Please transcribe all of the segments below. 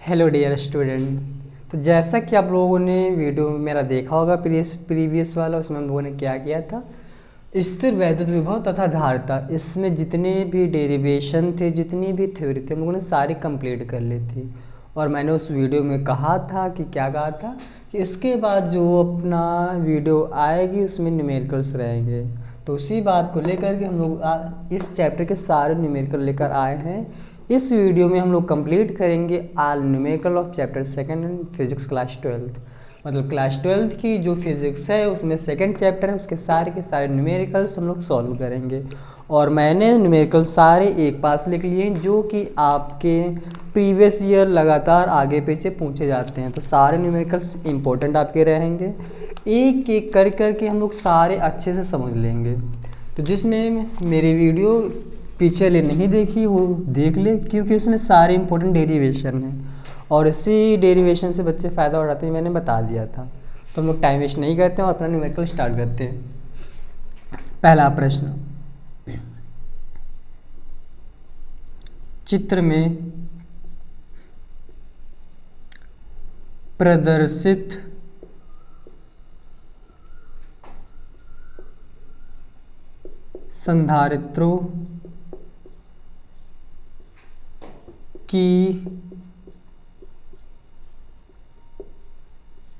Hello dear student. तो जैसा कि आप लोगों ने वीडियो में मेरा देखा होगा प्रीवियस वाला, उसमें हम लोगों ने क्या किया था, स्थिर वैद्युत विभव तथा धारिता, इसमें जितने भी डेरिवेशन थे, जितनी भी थ्योरी थे, हम लोगों ने सारी कंप्लीट कर ली थी। और मैंने उस वीडियो में कहा था कि क्या कहा था कि इसके बाद जो अपना वीडियो आएगी उसमें न्यूमेरिकल्स रहेंगे। तो उसी बात को लेकर के हम लोग इस चैप्टर के सारे न्यूमेरिकल लेकर आए हैं। इस वीडियो में हम लोग कंप्लीट करेंगे all numerical of chapter second in physics class 12। मतलब क्लास 12 की जो फिजिक्स है उसमें सेकंड चैप्टर है, उसके सारे न्यूमेरिकल्स हम लोग सॉल्व करेंगे। और मैंने न्यूमेरिकल सारे एक पास लिख लिए हैं जो कि आपके प्रीवियस ईयर लगातार आगे पीछे पूछे जाते हैं। तो सारे न्यूमेरिकल्स इंपॉर्टेंट आपके रहेंगे, एक एक कर करके हम लोग सारे अच्छे से समझ लेंगे। तो जिसने मेरी वीडियो पीछे ले नहीं देखी वो देख ले, क्योंकि इसमें सारे इंपॉर्टेंट डेरिवेशन हैं और इसी डेरिवेशन से बच्चे फ़ायदा उठाते हैं, मैंने बता दिया था। तो हम लोग टाइम वेस्ट नहीं करते हैं और अपना न्यूमेरिकल स्टार्ट करते हैं। पहला प्रश्न, चित्र में प्रदर्शित संधारित्रों की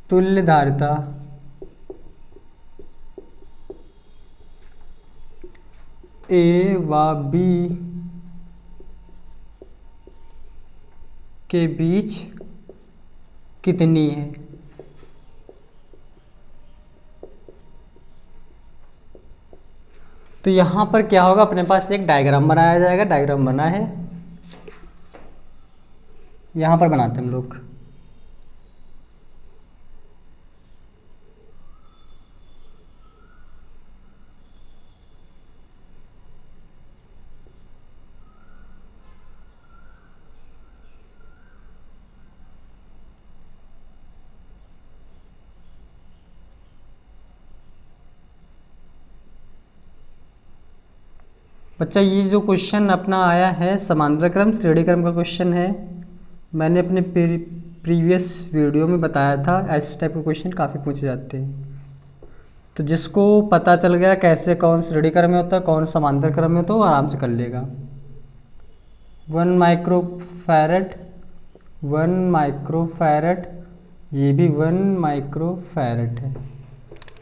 तुल्य धारिता ए व बी के बीच कितनी है? तो यहाँ पर क्या होगा, अपने पास एक डायग्राम बनाया जाएगा। डायग्राम बना है, यहाँ पर बनाते हैं हम लोग। बच्चा ये जो क्वेश्चन अपना आया है समांतर क्रम श्रेणी क्रम का क्वेश्चन है। मैंने अपने प्रीवियस वीडियो में बताया था ऐसे टाइप के क्वेश्चन काफ़ी पूछे जाते हैं। तो जिसको पता चल गया कैसे कौन श्रेणी क्रम में होता है कौन समांतर क्रम में, तो आराम से कर लेगा। 1 माइक्रोफैरड, 1 माइक्रोफैरड, ये भी 1 माइक्रोफैरड है।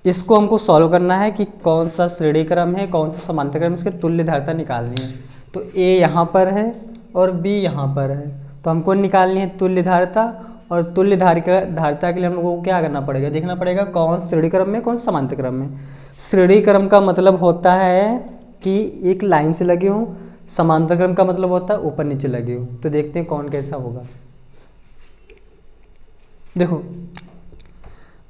इसको हमको सॉल्व करना है कि कौन सा श्रेणी क्रम है कौन सा समांतर क्रम है, इसके तुल्य धारिता निकालनी है। तो ए यहाँ पर है और बी यहाँ पर है, तो हमको निकालनी है तुल्य धारिता। और तुल्य धारिता के लिए हम लोगों को क्या करना पड़ेगा, देखना पड़ेगा कौन श्रेणी क्रम में कौन समांतर क्रम में। श्रेणी क्रम का मतलब होता है कि एक लाइन से लगे हों, समांतर क्रम का मतलब होता है ऊपर नीचे लगे हों। तो देखते हैं कौन कैसा होगा। देखो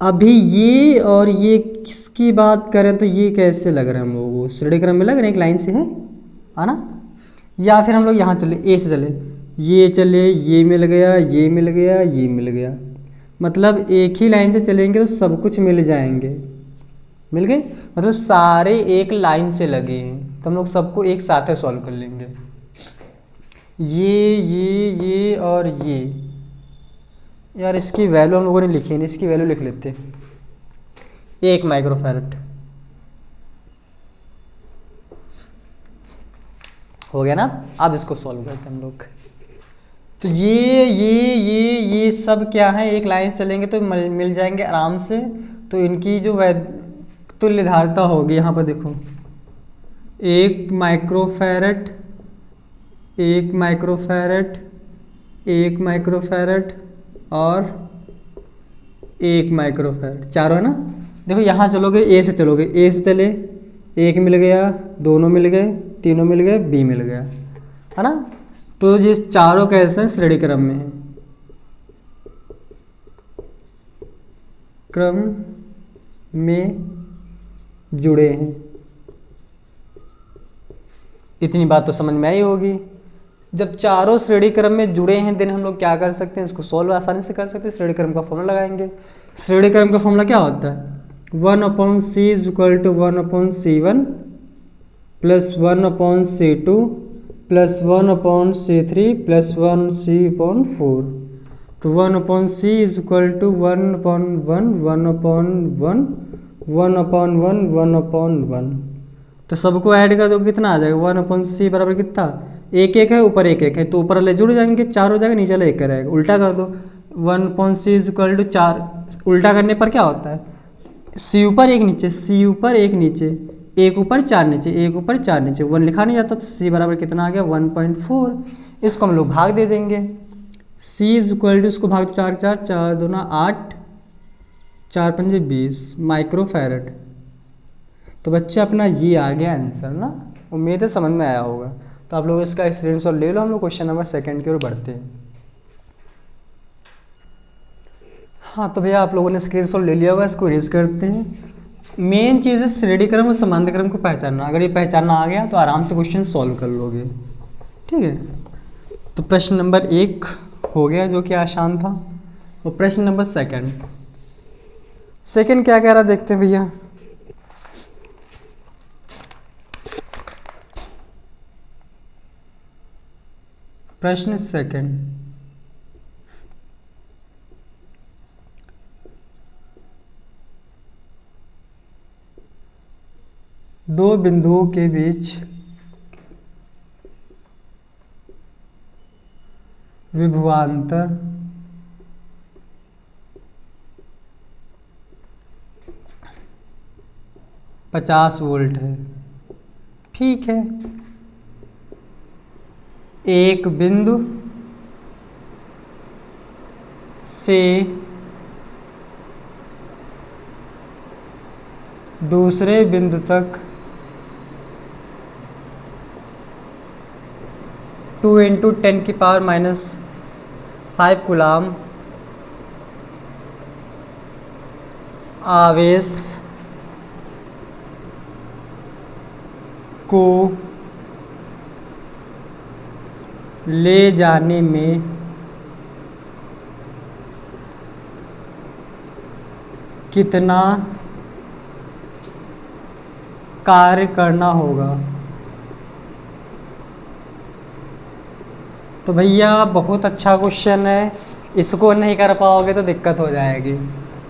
अभी ये और ये किसकी बात करें तो ये कैसे लग रहे हैं हम लोगों को, श्रेणी क्रम में लग रहे हैं, एक लाइन से है ना। या फिर हम लोग यहाँ चले, ए से चले, ये चले, ये मिल गया, ये मिल गया, ये मिल गया। मतलब एक ही लाइन से चलेंगे तो सब कुछ मिल जाएंगे, मिल गए। मतलब सारे एक लाइन से लगे हैं तो हम लोग सबको एक साथ ही सॉल्व कर लेंगे। ये और ये, यार इसकी वैल्यू हम लोगों ने लिखी नहीं, इसकी वैल्यू लिख लेते हैं। 1 माइक्रोफैरड हो गया ना। अब इसको सॉल्व करते हैं हम लोग। तो ये सब क्या है, एक लाइन चलेंगे तो मिल जाएंगे आराम से। तो इनकी जो तुल्य धारिता होगी, यहाँ पर देखो 1 माइक्रोफैरड, 1 माइक्रोफैरड, 1 माइक्रोफैरड और 1 माइक्रोफैरड, चारों है ना। देखो यहाँ चलोगे, ए से चलोगे, ए से चले, एक मिल गया, दोनों मिल गए, तीनों मिल गए, बी मिल गया, है ना। तो ये चारों कैसे हैं, श्रेणी क्रम में है, क्रम में जुड़े हैं। इतनी बात तो समझ में आई होगी। जब चारों श्रेणी क्रम में जुड़े हैं देन हम लोग क्या कर सकते हैं, इसको सॉल्व आसानी से कर सकते हैं। श्रेणी क्रम का फॉर्मूला लगाएंगे। श्रेणी क्रम का फॉर्मूला क्या होता है, 1/c is equal to 1/c1 plus 1/c2 plus 1/c3 plus 1c/4। तो 1/c इज इक्वल टू 1/1 1/1 1/1 1/1। तो सबको ऐड कर दो कितना आ जाएगा 1/c बराबर कितना, एक एक है ऊपर एक एक है, तो ऊपर वाले जुड़ जाएंगे, 4 हो जाएगा, नीचे वाला एक रहेगा, उल्टा कर दो 1/c इज इक्वल टू 4, उल्टा करने पर क्या होता है, c ऊपर एक नीचे, c ऊपर एक नीचे, एक ऊपर 4 नीचे, एक ऊपर 4 नीचे, 1 लिखा नहीं जाता, तो c बराबर कितना आ गया 1.4। इसको हम लोग भाग दे देंगे, c इज इक्वल टू, इसको भाग 4 4 4 दूना 8 4 पंजे 20 माइक्रोफैरड। तो बच्चा अपना ये आ गया आंसर ना, उम्मीद है समझ में आया होगा। तो आप लोग इसका स्क्रीनशॉट ले लो, हम लोग क्वेश्चन नंबर 2 की ओर बढ़ते हैं। हाँ तो भैया आप लोगों ने स्क्रीनशॉट ले लिया होगा, इसको रेज करते हैं। मेन चीज़ है श्रेणी क्रम और समांतर क्रम को पहचानना, अगर ये पहचानना आ गया तो आराम से क्वेश्चन सॉल्व कर लोगे, ठीक है। तो प्रश्न नंबर 1 हो गया जो कि आसान था, और प्रश्न नंबर 2 क्या कह रहा देखते हैं भैया। प्रश्न 2, दो बिंदुओं के बीच विभवांतर पचास वोल्ट है, ठीक है। एक बिंदु से दूसरे बिंदु तक 2 × 10⁻⁵ कूलाम आवेश को ले जाने में कितना कार्य करना होगा। तो भैया बहुत अच्छा क्वेश्चन है, इसको नहीं कर पाओगे तो दिक्कत हो जाएगी।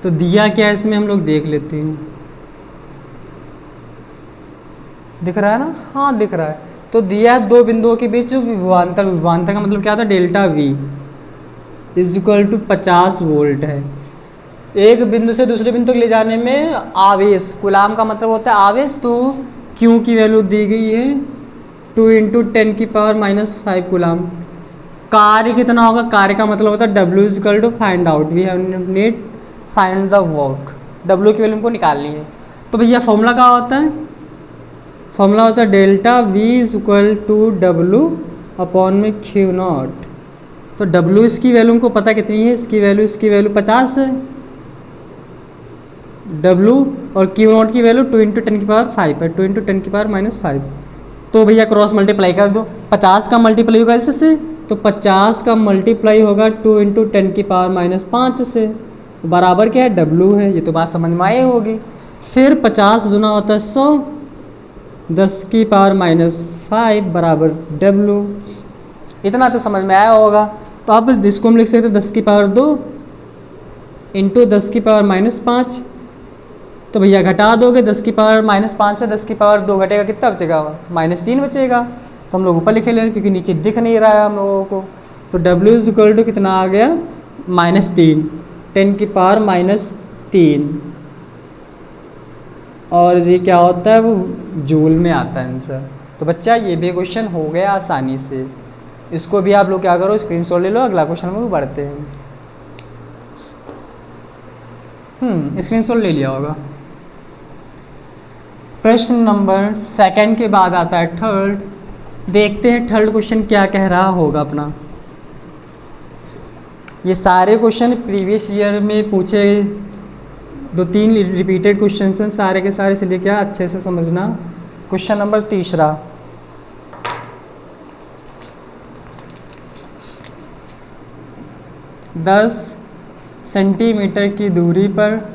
तो दिया क्या है इसमें हम लोग देख लेते हैं, दिख रहा है ना, हाँ दिख रहा है। तो दिया है दो बिंदुओं के बीच जो विभवांतर, विभवांतर का मतलब क्या होता है, delta V is equal to 50 volt है। एक बिंदु से दूसरे बिंदु तक ले जाने में आवेश, कूलाम का मतलब होता है आवेश, तो Q की वैल्यू दी गई है 2 × 10⁻⁵ कूलाम। कार्य कितना होगा, कार्य का मतलब होता है W is equal to find out, we have need find the work, W की वैल्यू हमको निकालनी है। तो भैया फॉर्मूला क्या होता है, फॉर्मूला होता है delta V is equal to W/में Q0। तो W इसकी वैल्यू हमको पता कितनी है, इसकी वैल्यू 50 है, W और Q0 की वैल्यू 2 × 10⁵ है, 2 × 10⁻⁵। तो भैया क्रॉस मल्टीप्लाई कर दो, 50 का मल्टीप्लाई होगा इससे, तो 50 का मल्टीप्लाई होगा 2 × 10⁻⁵ से, बराबर क्या है W है, ये तो बात समझ में आई होगी। फिर 50 दूना होता है 100, 10⁻⁵ बराबर W, इतना तो समझ में आया होगा। तो अब इसको हम लिख सकते हैं 10⁻² × 10⁻⁵। तो भैया घटा दोगे 10⁻⁵ से 10⁻² घटेगा, कितना बचेगा, -3 बचेगा। तो हम लोग ऊपर लिखे लेंगे क्योंकि नीचे दिख नहीं रहा है हम लोगों को। तो W इज इक्वल टू कितना आ गया, -3, 10⁻⁻3, और ये क्या होता है, वो जूल में आता है आंसर। तो बच्चा ये भी क्वेश्चन हो गया आसानी से, इसको भी आप लोग क्या करो स्क्रीनशॉट ले लो, अगला क्वेश्चन में बढ़ते हैं। स्क्रीनशॉट ले लिया होगा। प्रश्न नंबर 2 के बाद आता है 3rd, देखते हैं 3rd क्वेश्चन क्या कह रहा होगा अपना। ये सारे क्वेश्चन प्रीवियस ईयर में पूछे 2-3 रिपीटेड क्वेश्चन हैं सारे के सारे, इसलिए क्या अच्छे से समझना। क्वेश्चन नंबर 3, 10 सेंटीमीटर की दूरी पर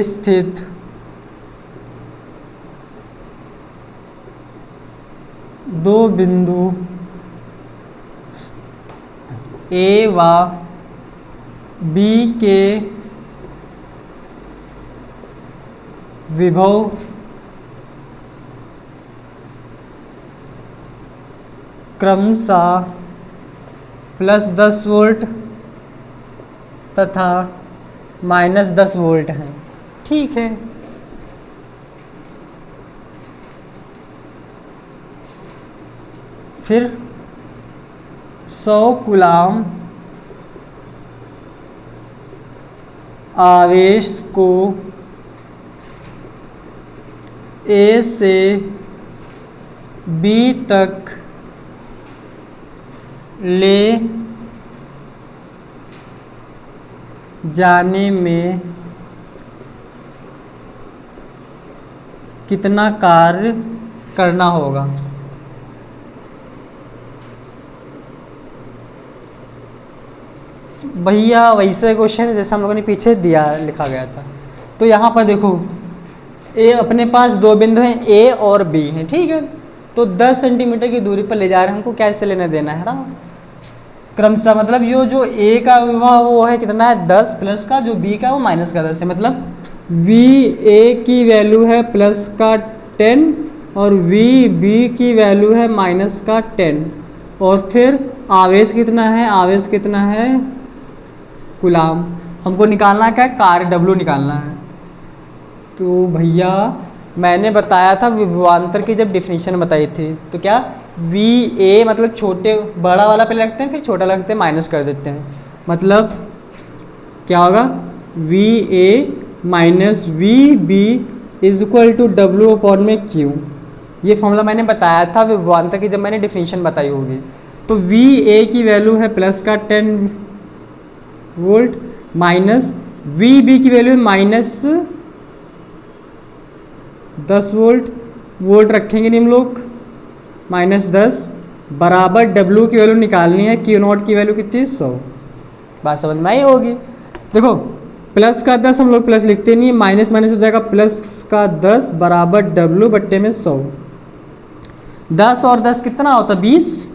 स्थित दो बिंदु ए व बी के विभव क्रमशः +10 वोल्ट तथा -10 वोल्ट हैं। ठीक है, फिर 100 कूलाम आवेश को ए से बी तक ले जाने में कितना कार्य करना होगा। भैया वैसे क्वेश्चन जैसे हम लोगों ने पीछे दिया लिखा गया था। तो यहाँ पर देखो ए अपने पास दो बिंदु हैं ए और बी हैं, ठीक है। तो 10 सेंटीमीटर की दूरी पर ले जा रहे हैं, हमको कैसे लेना देना है ना क्रमशः, मतलब ये जो ए का विभव वो है कितना है 10 प्लस का, जो बी का वो माइनस का 10 है। मतलब वी ए की वैल्यू है प्लस का 10 और वी बी की वैल्यू है माइनस का 10। और फिर आवेश कितना है, आवेश कितना है कूलाम। हमको निकालना क्या है, कार्य डब्ल्यू निकालना है। तो भैया मैंने बताया था विभवांतर की जब डिफिनीशन बताई थी, तो क्या वी ए मतलब छोटे बड़ा वाला पहले लगते हैं फिर छोटा लगते हैं माइनस कर देते हैं। मतलब क्या होगा V A minus V B is equal to W upon में क्यू। ये फॉर्मूला मैंने बताया था विभवांतर की जब मैंने डिफिनीशन बताई होगी। तो वी ए की वैल्यू है प्लस का 10 वोल्ट माइनस वी बी की वैल्यू है माइनस 10 वोल्ट, वोल्ट रखेंगे नहीं हम लोग -10 बराबर डब्ल्यू की वैल्यू निकालनी है, क्यू नॉट की वैल्यू कितनी 100। बात समझ में आई होगी। देखो प्लस का 10 हम लोग प्लस लिखते नहीं, माइनस माइनस हो जाएगा, प्लस का 10 बराबर डब्ल्यू बट्टे में 100। 10 और 10 कितना होता है 20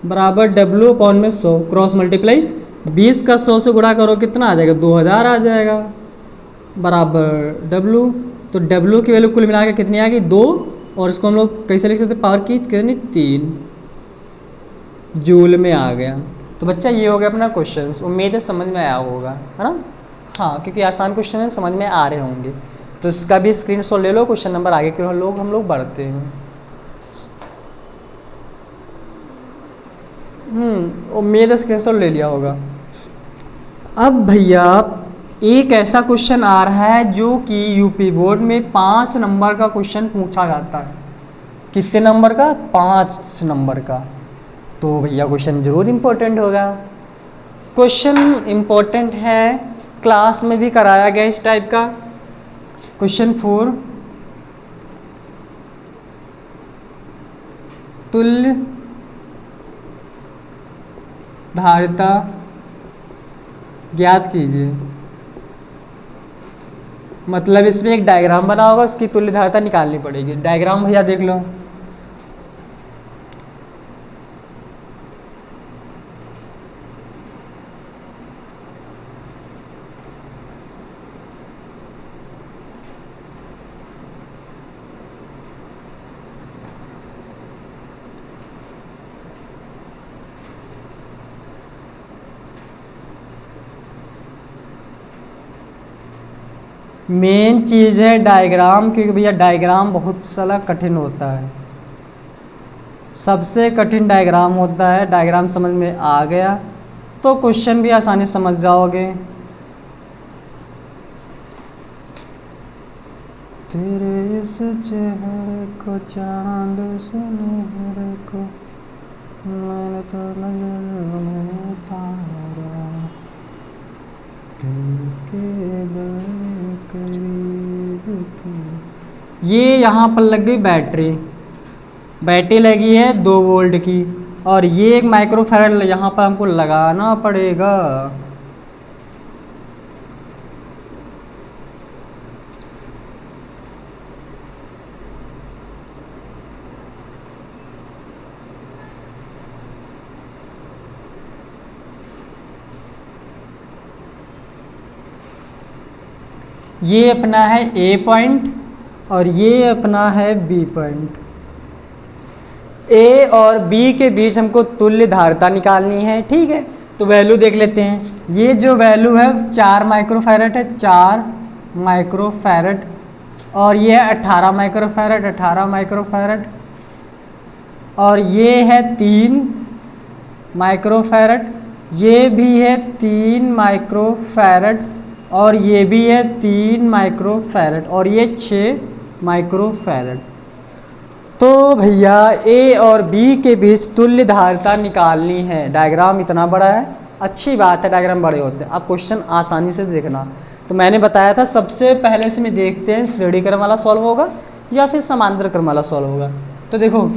बराबर डब्ल्यू अपॉन में 100 क्रॉस मल्टीप्लाई 20 का 100 से गुणा करो कितना आ जाएगा 2000 आ जाएगा बराबर डब्ल्यू। तो डब्ल्यू की वैल्यू कुल मिला के कितनी आ गई 2, और इसको हम लोग कैसे लिख सकते पावर की कितनी 3 जूल में आ गया। तो बच्चा ये हो गया अपना क्वेश्चन, उम्मीद है समझ में आया होगा, है ना। हाँ क्योंकि आसान क्वेश्चन है समझ में आ रहे होंगे। तो इसका भी स्क्रीनशॉट ले लो, क्वेश्चन नंबर आगे के हम लोग बढ़ते हैं। उम्मीद है स्क्रीनशॉट ले लिया होगा। अब भैया एक ऐसा क्वेश्चन आ रहा है जो कि यूपी बोर्ड में 5 नंबर का क्वेश्चन पूछा जाता है। कितने नंबर का 5 नंबर का। तो भैया क्वेश्चन जरूर इम्पोर्टेंट होगा। क्वेश्चन इम्पोर्टेंट है, क्लास में भी कराया गया इस टाइप का। क्वेश्चन 4 तुल्य धारिता ज्ञात कीजिए। मतलब इसमें एक डायग्राम बना होगा, उसकी तुल्य धारिता निकालनी पड़ेगी। डायग्राम भैया देख लो। मेन चीज़ है डायग्राम, क्योंकि भैया डायग्राम बहुत सारा कठिन होता है। सबसे कठिन डायग्राम होता है। डायग्राम समझ में आ गया तो क्वेश्चन भी आसानी समझ जाओगे। तेरे इस चेहरे को चांद सुनहरे को मैंने तो नजर में उतारा ये यहाँ पर लग गई बैटरी। बैटरी लगी है 2 वोल्ट की, और ये एक माइक्रोफैराड यहाँ पर हमको लगाना पड़ेगा। ये अपना है ए पॉइंट और ये अपना है बी पॉइंट। ए और बी के बीच हमको तुल्य धारिता निकालनी है, ठीक है। तो वैल्यू देख लेते हैं। ये जो वैल्यू है 4 माइक्रोफैरड है, 4 माइक्रोफैरड, और ये है 18 माइक्रोफैरड, 18 माइक्रोफैरड, और ये है 3 माइक्रोफैरड, ये भी है 3 माइक्रोफैरड, और ये भी है 3 माइक्रोफैरड, और ये 6 माइक्रोफैरड। तो भैया ए और बी के बीच तुल्य धारिता निकालनी है। डायग्राम इतना बड़ा है, अच्छी बात है, डायग्राम बड़े होते हैं। अब क्वेश्चन आसानी से देखना। तो मैंने बताया था सबसे पहले से में देखते हैं श्रेणी क्रम वाला सॉल्व होगा या फिर समांतर क्रम वाला सॉल्व होगा। तो देखो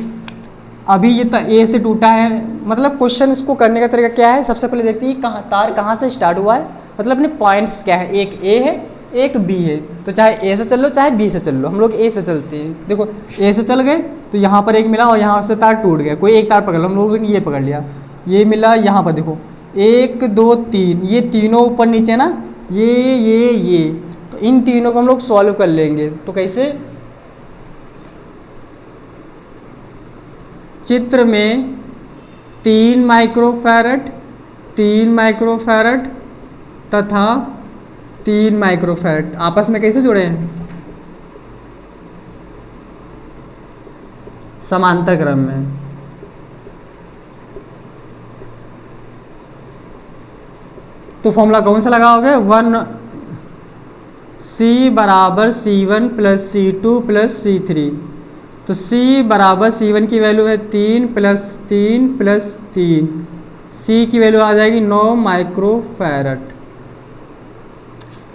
अभी ये ए से टूटा है, मतलब क्वेश्चन इसको करने का तरीका क्या है। सबसे पहले देखते हैं तार कहाँ से स्टार्ट हुआ है, मतलब अपने पॉइंट्स क्या है। एक ए है, एक बी है, तो चाहे ए से चल लो चाहे बी से चल लो। हम लोग ए से चलते हैं। देखो ए से चल गए तो यहाँ पर एक मिला और यहाँ से तार टूट गया। कोई एक तार पकड़ लो, हम लोगों ने ये पकड़ लिया, ये मिला। यहाँ पर देखो 1 2 3, ये तीनों ऊपर नीचे ना, ये तो इन तीनों को हम लोग सॉल्व कर लेंगे। तो कैसे, चित्र में 3 माइक्रोफैरड, 3 माइक्रोफैरड तथा 3 माइक्रोफैरड आपस में कैसे जुड़े हैं, समांतर क्रम में। तो फॉर्मूला कौन सा लगाओगे, 1 C बराबर C1 plus C2 plus C3। तो C बराबर C1 की वैल्यू है 3 प्लस 3 प्लस 3, C की वैल्यू आ जाएगी 9 माइक्रोफैरड।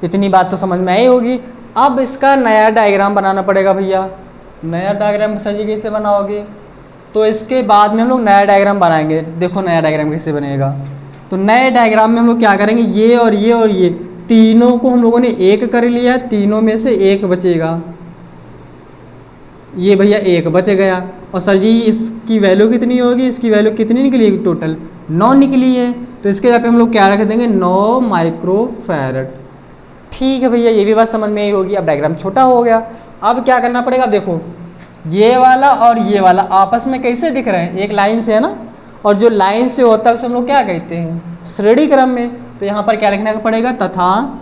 इतनी बात तो समझ में आई होगी। अब इसका नया डायग्राम बनाना पड़ेगा भैया। नया डायग्राम सर जी कैसे बनाओगे, तो इसके बाद में हम लोग नया डायग्राम बनाएंगे। देखो नया डायग्राम कैसे बनेगा। तो नए डायग्राम में हम लोग क्या करेंगे, ये और ये और ये तीनों को हम लोगों ने एक कर लिया, तीनों में से एक बचेगा। ये भैया एक बच गया। और सर जी इसकी वैल्यू कितनी होगी, इसकी वैल्यू कितनी निकली है, टोटल 9 निकली है। तो इसके जगह पे हम लोग क्या रख देंगे, 9 माइक्रोफैरड। ठीक है भैया, ये भी बात समझ में ही होगी। अब डायग्राम छोटा हो गया। अब क्या करना पड़ेगा, देखो ये वाला और ये वाला आपस में कैसे दिख रहे हैं, एक लाइन से है ना। और जो लाइन से होता है उसे हम लोग क्या कहते हैं, श्रेणी क्रम में। तो यहाँ पर क्या लिखना पड़ेगा, तथा,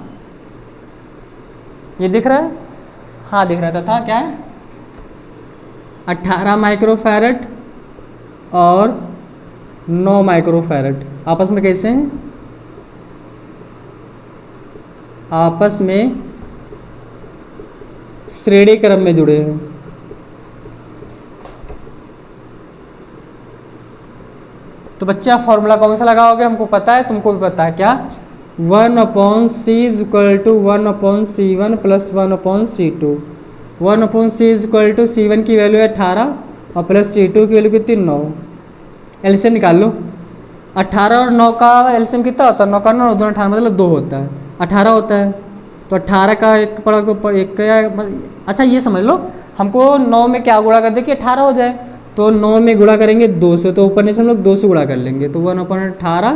ये दिख रहा है, हाँ दिख रहा है, तथा क्या है 18 माइक्रोफैरड और 9 माइक्रोफैरड आपस में कैसे हैं, आपस में श्रेणी क्रम में जुड़े हैं। तो बच्चा फॉर्मूला कौन सा लगाओगे, हमको पता है, तुमको भी पता है क्या, 1/c = 1/c1 plus 1/c2। 1/c = c1 की वैल्यू है 18 और प्लस c2 की वैल्यू कितनी 9। एलसीएम निकाल लो। 18 और 9 का एलसीएम कितना होता है, 9 का 9 2 18 मतलब 2 होता है, 18 होता है। तो 18 का एक पड़ा को एक का, अच्छा ये समझ लो, हमको 9 में क्या गुणा कर दे कि 18 हो जाए। तो 9 में गुणा करेंगे 2 से, तो ऊपर नीचे हम लोग 2 से गुणा कर लेंगे। तो 1/18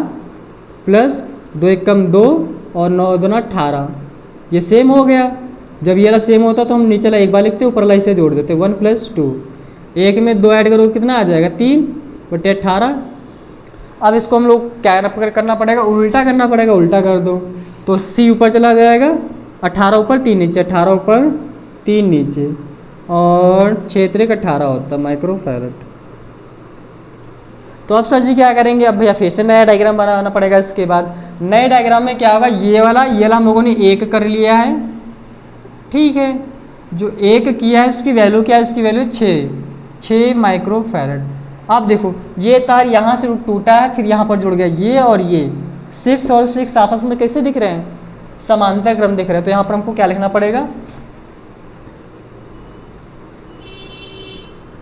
प्लस 2 1 कम 2 और 9 2 18, ये सेम हो गया। जब ये वाला सेम होता तो हम नीचे वाला एक बार लिखते, ऊपर वाला इसे जोड़ देते, 1 + 2। एक में 2 ऐड करोगे कितना आ जाएगा, 3/18। अब इसको हम लोग क्या करना पड़ेगा, उल्टा करना पड़ेगा। उल्टा कर दो तो c ऊपर चला जाएगा, 18 ऊपर 3 नीचे, 18 ऊपर 3 नीचे, और 6 3 18 होता माइक्रोफैरड। तो अब सर जी क्या करेंगे, अब भैया फिर से नया डायग्राम बनाना पड़ेगा। इसके बाद नए डायग्राम में क्या होगा, ये वाला हम लोगों ने एक कर लिया है, ठीक है। जो एक किया है उसकी वैल्यू क्या है, उसकी वैल्यू 6 माइक्रोफैरड। अब देखो ये तार यहाँ से टूटा है, फिर यहाँ पर जुड़ गया, ये और ये 6 और 6 आपस में कैसे दिख रहे हैं, समांतर क्रम दिख रहे हैं। तो यहाँ पर हमको क्या लिखना पड़ेगा,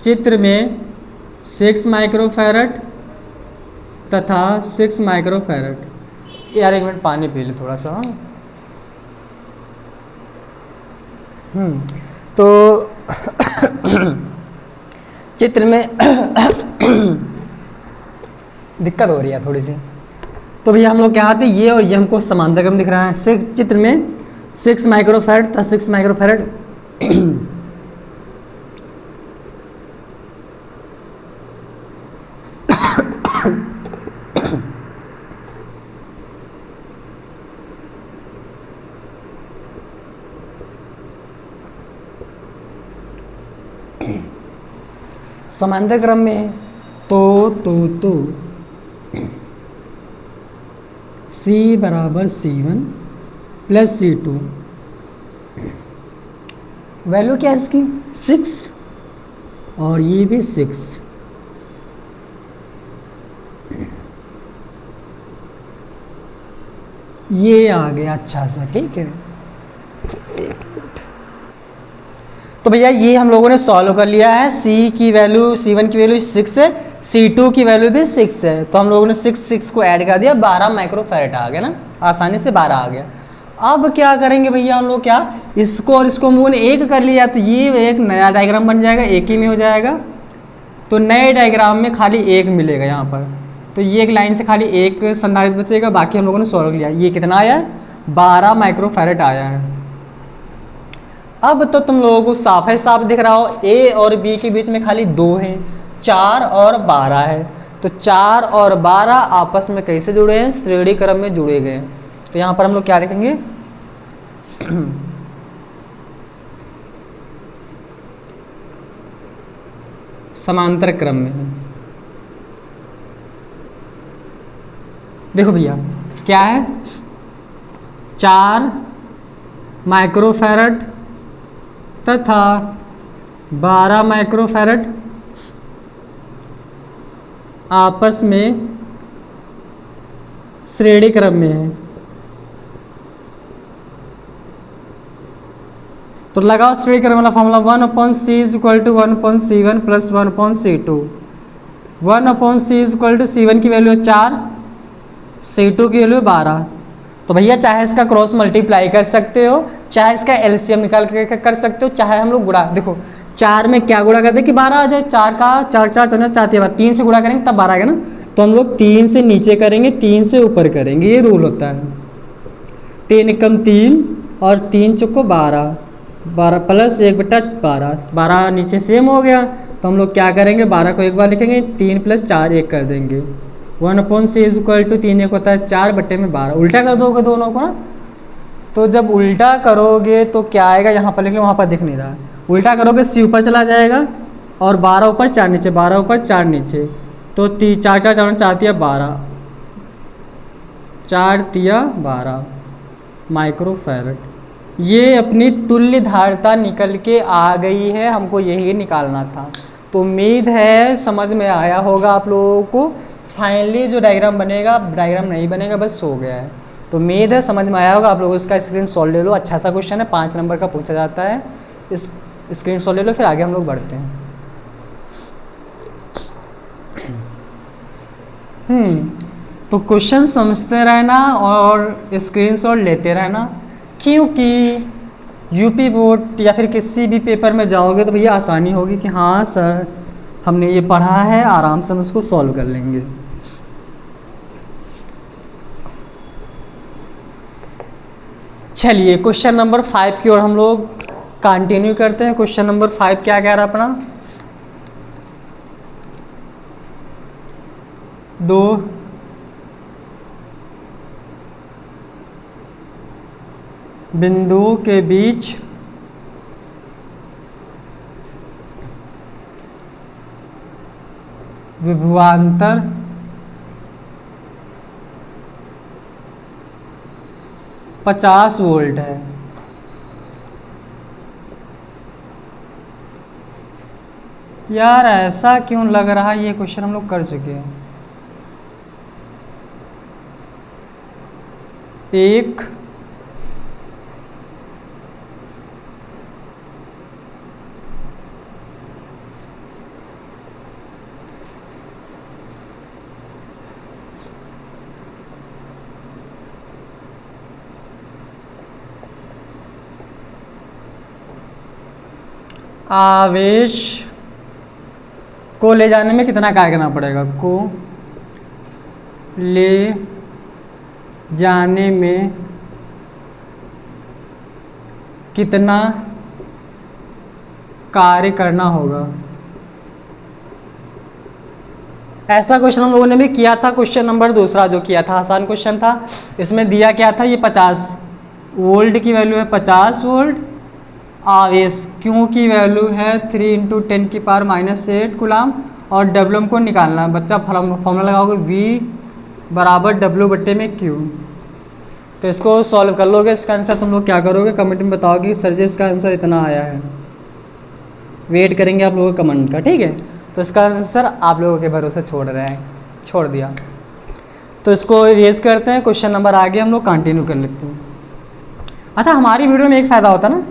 चित्र में 6 माइक्रोफैरड तथा 6 माइक्रोफैरड। यार एक मिनट पानी पी ले थोड़ा सा। तो चित्र में दिक्कत हो रही है थोड़ी सी। तो भैया हम लोग क्या आते, ये और ये हमको समांतर क्रम दिख रहा है। चित्र में 6 माइक्रोफैरड था, 6 माइक्रोफैरड। समांतर क्रम में है तो C बराबर C1 प्लस C2, वैल्यू क्या है इसकी 6 और ये भी 6। ये आ गया अच्छा सा, ठीक है। तो भैया ये हम लोगों ने सॉल्व कर लिया है। C की वैल्यू, C1 की वैल्यू 6 है, C2 की वैल्यू भी 6 है, तो हम लोगों ने 6 को ऐड कर दिया, 12 माइक्रोफैरड आ गया ना, आसानी से 12 आ गया। अब क्या करेंगे भैया हम लोग, क्या इसको और इसको हम लोगों ने एक कर लिया, तो ये एक नया डायग्राम बन जाएगा, एक ही में हो जाएगा। तो नए डायग्राम में खाली एक मिलेगा यहाँ पर, तो ये एक लाइन से खाली एक संधारित्र बचेगा, बाकी हम लोगों ने सॉल्व किया। ये कितना आया है 12 माइक्रोफैरड आया है। अब तो तुम लोगों को साफ है, साफ दिख रहा हो, ए और बी के बीच में खाली 2 है, 4 और 12 है। तो 4 और 12 आपस में कैसे जुड़े हैं, श्रेणी क्रम में जुड़े गए। तो यहाँ पर हम लोग क्या लिखेंगे समांतर क्रम में है। देखो भैया क्या है, 4 माइक्रोफैरड तथा 12 माइक्रोफैरड आपस में श्रेणी क्रम में है। तो लगाओ श्रेणी क्रम वाला formula, 1/c is equal to 1/c1 plus 1/c2। 1/c is equal to C1 की वैल्यू 4, C2 की वैल्यू 12। तो भैया चाहे इसका क्रॉस मल्टीप्लाई कर सकते हो, चाहे इसका एलसीएम निकाल कर सकते हो, चाहे हम लोग गुणा, देखो 4 में क्या गुणा करते हैं कि 12 आ जाए, 4 का 4 4 तो 3 से गुणा करेंगे तब 12 आएगा ना। तो हम लोग 3 से नीचे करेंगे, 3 से ऊपर करेंगे, ये रूल होता है। 3 एकम 3 और 3 चौको 12, 12 प्लस 1/12, 12 नीचे सेम हो गया। तो हम लोग क्या करेंगे, 12 को एक बार लिखेंगे, 3 प्लस 4 1 कर देंगे। 1/c इज इक्वल टू 3 एक होता है 4/12, उल्टा कर दोगे दोनों को ना। तो जब उल्टा करोगे तो क्या आएगा, यहाँ पर लिख लो, वहाँ पर दिख नहीं रहा है। उल्टा करोगे C ऊपर चला जाएगा और 12 ऊपर 4 नीचे, 12 ऊपर 4 नीचे, तो 4 4 4 4 तिया 12, 4 तिया 12 माइक्रोफैरड। ये अपनी तुल्य धारिता निकल के आ गई है, हमको यही निकालना था। तो उम्मीद है समझ में आया होगा आप लोगों को। फाइनली जो डायग्राम बनेगा, डायग्राम नहीं बनेगा, बस हो गया है। तो उम्मीद है समझ में आया होगा आप लोगों को। इसका स्क्रीन शॉट ले लो, अच्छा सा क्वेश्चन है, 5 नंबर का पूछा जाता है। इस स्क्रीन शॉट ले लो, फिर आगे हम लोग बढ़ते हैं। तो क्वेश्चन समझते रहना और स्क्रीन शॉट लेते रहना, क्योंकि यूपी बोर्ड या फिर किसी भी पेपर में जाओगे तो भैया आसानी होगी कि हाँ सर हमने ये पढ़ा है, आराम से हम इसको सॉल्व कर लेंगे। चलिए क्वेश्चन नंबर 5 की ओर हम लोग कंटिन्यू करते हैं। क्वेश्चन नंबर 5 क्या कह रहा है अपना, 2 बिंदुओं के बीच विभवांतर 50 वोल्ट है। यार ऐसा क्यों लग रहा है, ये क्वेश्चन हम लोग कर चुके हैं। एक आवेश को ले जाने में कितना कार्य करना पड़ेगा, को ले जाने में कितना कार्य करना होगा। ऐसा क्वेश्चन हम लोगों ने भी किया था, क्वेश्चन नंबर दूसरा जो किया था, आसान क्वेश्चन था। इसमें दिया क्या था, ये 50 वोल्ट की वैल्यू है, 50 वोल्ट। आवेश क्यू की वैल्यू है 3 × 10⁻⁸ कूलाम, और डब्ल्यू को निकालना है। बच्चा फॉर्मूला लगाओगे V बराबर W/Q। तो इसको सॉल्व कर लोगे। इसका आंसर तुम लोग क्या करोगे, कमेंट में बताओगे कि सर जी इसका आंसर इतना आया है। वेट करेंगे आप लोगों के कमेंट का, ठीक है। तो इसका आंसर आप लोगों के भरोसे छोड़ रहे हैं, छोड़ दिया। तो इसको रेज करते हैं, क्वेश्चन नंबर आगे हम लोग कंटिन्यू कर लेते हैं। अच्छा, हमारी वीडियो में एक फ़ायदा होता है ना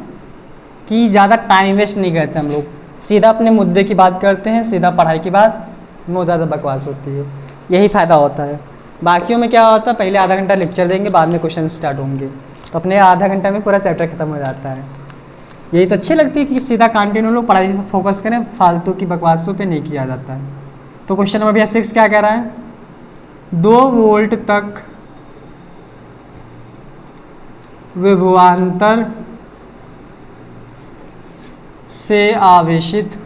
कि ज़्यादा टाइम वेस्ट नहीं करते हम लोग, सीधा अपने मुद्दे की बात करते हैं, सीधा पढ़ाई की बात, नो ज़्यादा बकवास होती है, यही फ़ायदा होता है। बाकियों में क्या होता है, पहले आधा घंटा लेक्चर देंगे, बाद में क्वेश्चन स्टार्ट होंगे, तो अपने आधा घंटा में पूरा चैप्टर खत्म हो जाता है। यही तो अच्छी लगती है कि सीधा कंटिन्यू लोग पढ़ाई पर फोकस करें, फालतू की बकवासों पे नहीं किया जाता है। तो क्वेश्चन नंबर 6 क्या कह रहा है, 2 वोल्ट तक विभवांतर से आवेशित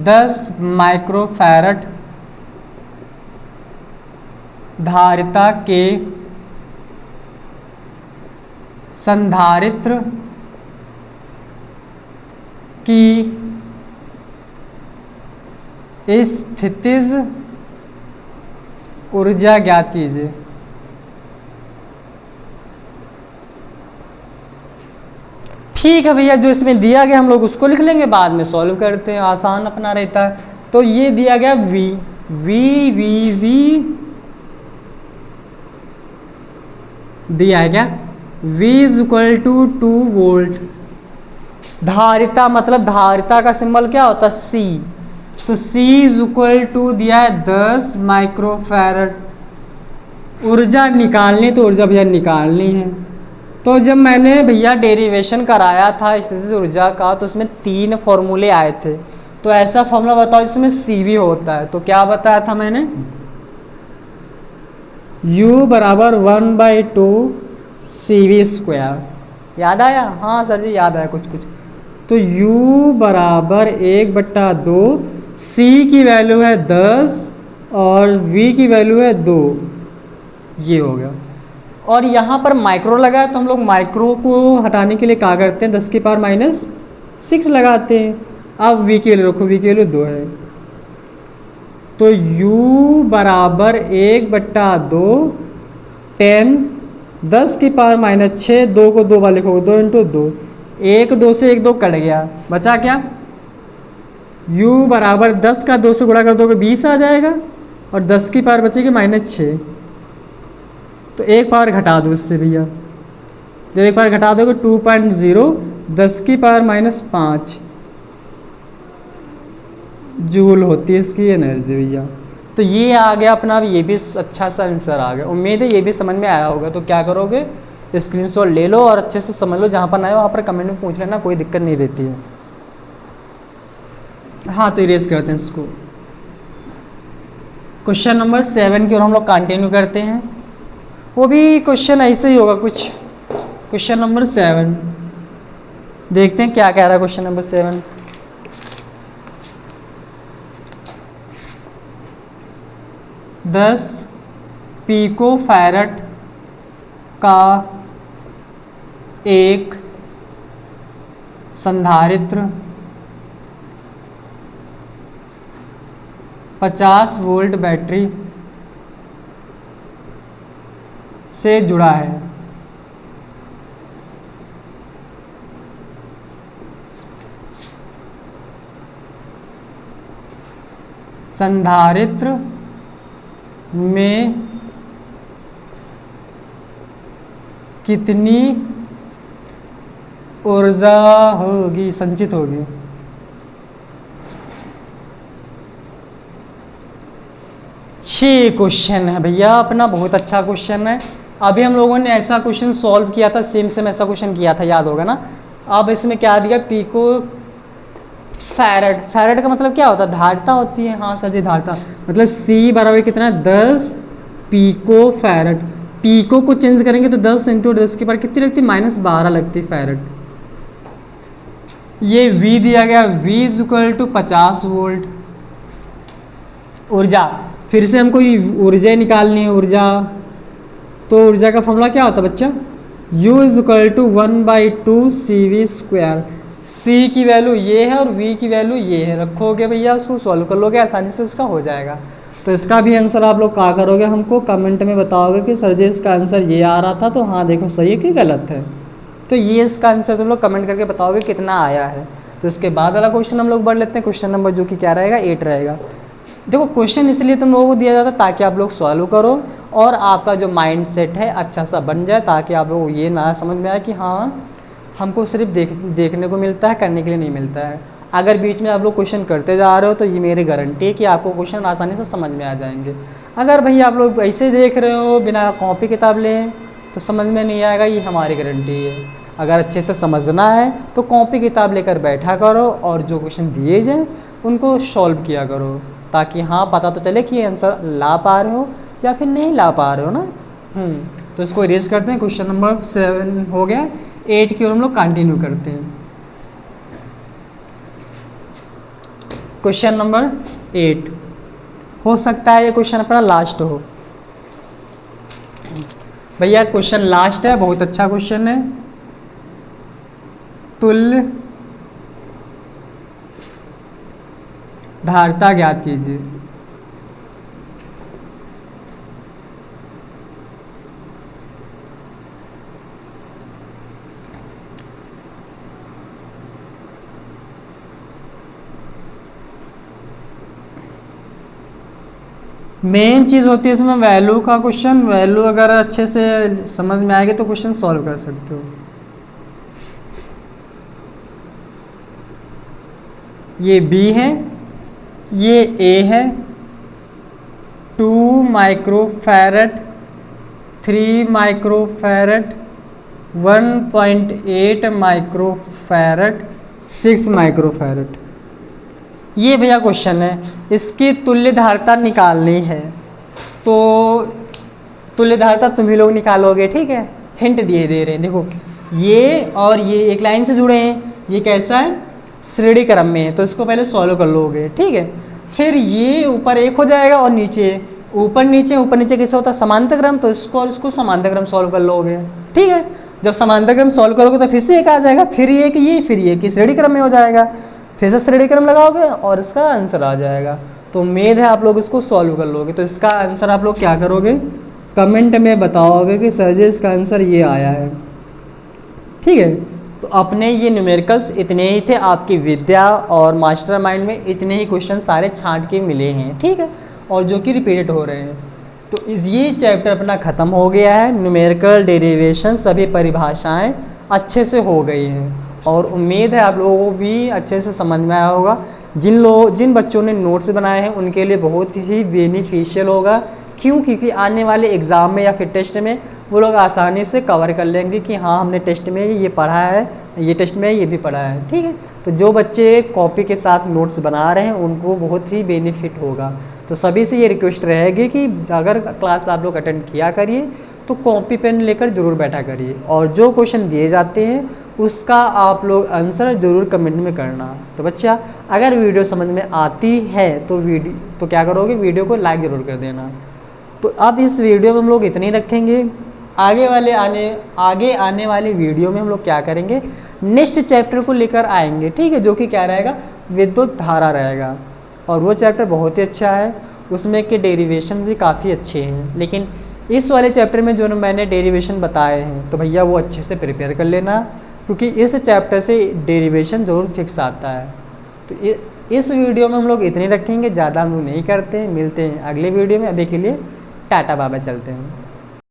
10 माइक्रोफैरड धारिता के संधारित्र की स्थितिज ऊर्जा ज्ञात कीजिए। ठीक है भैया, जो इसमें दिया गया हम लोग उसको लिख लेंगे, बाद में सॉल्व करते हैं, आसान अपना रहता है। तो ये दिया गया V दिया है क्या, V = 2 वोल्ट। धारिता मतलब धारिता का सिंबल क्या होता है, C। तो C = दिया है 10 माइक्रोफैरड। ऊर्जा निकालनी, तो ऊर्जा भैया निकालनी है। तो जब मैंने भैया डेरिवेशन कराया था स्थितिज ऊर्जा का, तो उसमें 3 फॉर्मूले आए थे। तो ऐसा फॉर्मूला बताओ जिसमें CV होता है। तो क्या बताया था मैंने, U = 1/2 CV²। याद आया, हाँ सर जी याद आया कुछ कुछ। तो U = 1/2, C की वैल्यू है 10 और V की वैल्यू है 2, ये हो गया। और यहाँ पर माइक्रो लगा है, तो हम लोग माइक्रो को हटाने के लिए क्या करते हैं, 10⁻⁶ लगाते हैं। अब V की वैल्यू रखो, V की वैल्यू 2 है। तो U = 1/2 10 10⁻⁶, 2 को 2 बार लिखोगे, 2 × 2, 1 2 से 1 2 कट गया, बचा क्या, U = 10 का 2 से गुणा कर दोगे 20 आ जाएगा, और 10 की पावर बचेगी -6। तो एक पावर घटा दो इससे भैया, जब एक पावर घटा दोगे 2.0, 10⁻⁵ जूल होती है इसकी एनर्जी भैया। तो ये आ गया अपना, ये भी अच्छा सा आंसर आ गया। उम्मीद है ये भी समझ में आया होगा। तो क्या करोगे, स्क्रीनशॉट ले लो और अच्छे से समझ लो, जहाँ पर ना आए वहाँ पर कमेंट में पूछ लेना, कोई दिक्कत नहीं रहती है। हाँ, तो इरेज करते हैं इसको। क्वेश्चन नंबर 7 की ओर हम लोग कंटिन्यू करते हैं। वो भी क्वेश्चन ऐसे ही होगा कुछ। क्वेश्चन नंबर 7 देखते हैं क्या कह रहा है क्वेश्चन नंबर 7। दस पिकोफैरड का एक संधारित्र 50 वोल्ट बैटरी से जुड़ा है। संधारित्र में कितनी ऊर्जा होगी, संचित होगी। ये क्वेश्चन है भैया अपना, बहुत अच्छा क्वेश्चन है। अभी हम लोगों ने ऐसा क्वेश्चन सॉल्व किया था, सेम ऐसा क्वेश्चन किया था, याद होगा ना। अब इसमें क्या दिया, पिको फैरड। फैरड का मतलब क्या होता है, धारिता होती है। हाँ सर जी, धारिता मतलब C बराबर कितना है, 10 पिको फैरड। पीको को चेंज करेंगे तो 10 इंटू 10 के पावर कितनी लगती है, -12 लगती फैरड। ये V दिया गया, V is equal to 50 volt. ऊर्जा, फिर से हमको ऊर्जा निकालनी है, ऊर्जा। तो ऊर्जा का फॉर्मूला क्या होता है बच्चा, U is equal to 1/2 CV²। C की वैल्यू ये है और V की वैल्यू ये है, रखोगे भैया, उसको सॉल्व कर लोगे आसानी से, इसका हो जाएगा। तो इसका भी आंसर आप लोग क्या करोगे, हमको कमेंट में बताओगे कि सर जी इसका आंसर ये आ रहा था, तो हाँ देखो सही है कि गलत है। तो ये इसका आंसर तुम लोग कमेंट करके बताओगे कितना आया है। तो इसके बाद वाला क्वेश्चन हम लोग बढ़ लेते हैं, क्वेश्चन नंबर जो कि क्या रहेगा, 8 रहेगा। देखो क्वेश्चन इसलिए तुम लोगों को दिया जाता है ताकि आप लोग सॉल्व करो और आपका जो माइंड सेट है अच्छा सा बन जाए, ताकि आप लोग ये ना समझ में आए कि हाँ हमको सिर्फ देखने को मिलता है, करने के लिए नहीं मिलता है। अगर बीच में आप लोग क्वेश्चन करते जा रहे हो तो ये मेरी गारंटी है कि आपको क्वेश्चन आसानी से समझ में आ जाएंगे। अगर भैया आप लोग ऐसे देख रहे हो बिना कॉपी किताब लें तो समझ में नहीं आएगा, ये हमारी गारंटी है। अगर अच्छे से समझना है तो कॉपी किताब लेकर बैठा करो और जो क्वेश्चन दिए जाएँ उनको सॉल्व किया करो, ताकि हाँ पता तो चले कि ये आंसर ला पा रहे हो या फिर नहीं ला पा रहे हो ना। तो इसको इरेज करते हैं, क्वेश्चन नंबर 7 हो गया, 8 की ओर हम लोग कंटिन्यू करते हैं। क्वेश्चन नंबर 8 हो सकता है ये क्वेश्चन अपना लास्ट हो भैया, क्वेश्चन लास्ट है, बहुत अच्छा क्वेश्चन है। तुल्य धारता ज्ञात कीजिए। मेन चीज़ होती है इसमें वैल्यू का क्वेश्चन। वैल्यू अगर अच्छे से समझ में आएगी तो क्वेश्चन सॉल्व कर सकते हो। ये B है, ये A है, 2 माइक्रोफैरड, 3 माइक्रोफैरड, 1.8 माइक्रोफैरड, 6 माइक्रोफैरड। ये भैया क्वेश्चन है, इसकी तुल्य धारता निकालनी है। तो तुल्य धारता तुम ही लोग निकालोगे, ठीक है, हिंट दिए दे रहे हैं। देखो ये और ये एक लाइन से जुड़े हैं, ये कैसा है, श्रेणी क्रम में है, तो इसको पहले सॉल्व कर लोगे, ठीक है। फिर ये ऊपर एक हो जाएगा और नीचे ऊपर नीचे कैसे होता है, समांतर क्रम, तो इसको और इसको समांतर क्रम सॉल्व कर लोगे, ठीक है। जब समांतर क्रम सॉल्व करोगे तो फिर से एक आ जाएगा, फिर ये कि ये, फिर ये कि श्रेणी क्रम में हो जाएगा, फिर से श्रेणी क्रम लगाओगे और इसका आंसर आ जाएगा। तो उम्मीद है आप लोग इसको सॉल्व कर लोगे। तो इसका आंसर आप लोग क्या करोगे, कमेंट में बताओगे कि सर जी इसका आंसर ये आया है, ठीक है। तो अपने ये न्यूमेरिकल्स इतने ही थे, आपकी विद्या और मास्टरमाइंड में इतने ही क्वेश्चन सारे छांट के मिले हैं, ठीक है, और जो कि रिपीटेड हो रहे हैं। तो ये चैप्टर अपना ख़त्म हो गया है। न्यूमेरिकल डेरिवेशन सभी परिभाषाएं अच्छे से हो गई हैं और उम्मीद है आप लोगों को भी अच्छे से समझ में आया होगा। जिन बच्चों ने नोट्स बनाए हैं उनके लिए बहुत ही बेनिफिशियल होगा। क्यों, क्योंकि आने वाले एग्ज़ाम में या फिर टेस्ट में वो लोग आसानी से कवर कर लेंगे कि हाँ हमने टेस्ट में ये पढ़ा है, ये टेस्ट में ये भी पढ़ा है, ठीक है। तो जो बच्चे कॉपी के साथ नोट्स बना रहे हैं उनको बहुत ही बेनिफिट होगा। तो सभी से ये रिक्वेस्ट रहेगी कि अगर क्लास आप लोग अटेंड किया करिए तो कॉपी पेन लेकर ज़रूर बैठा करिए और जो क्वेश्चन दिए जाते हैं उसका आप लोग आंसर ज़रूर कमेंट में करना। तो बच्चा अगर वीडियो समझ में आती है तो क्या करोगे, वीडियो को लाइक ज़रूर कर देना। तो अब इस वीडियो में हम लोग इतने ही रखेंगे। आगे आने वाले वीडियो में हम लोग क्या करेंगे, नेक्स्ट चैप्टर को लेकर आएंगे, ठीक है, जो कि क्या रहेगा, विद्युत धारा रहेगा। और वो चैप्टर बहुत ही अच्छा है, उसमें के डेरिवेशन भी काफ़ी अच्छे हैं। लेकिन इस वाले चैप्टर में जो मैंने डेरिवेशन बताए हैं तो भैया वो अच्छे से प्रिपेयर कर लेना, क्योंकि इस चैप्टर से डेरिवेशन ज़रूर फिक्स आता है। तो इस वीडियो में हम लोग इतने रखेंगे, ज़्यादा हम लोग नहीं करते हैं। मिलते हैं अगले वीडियो में, अभी के लिए टाटा बाय बाय, चलते हैं।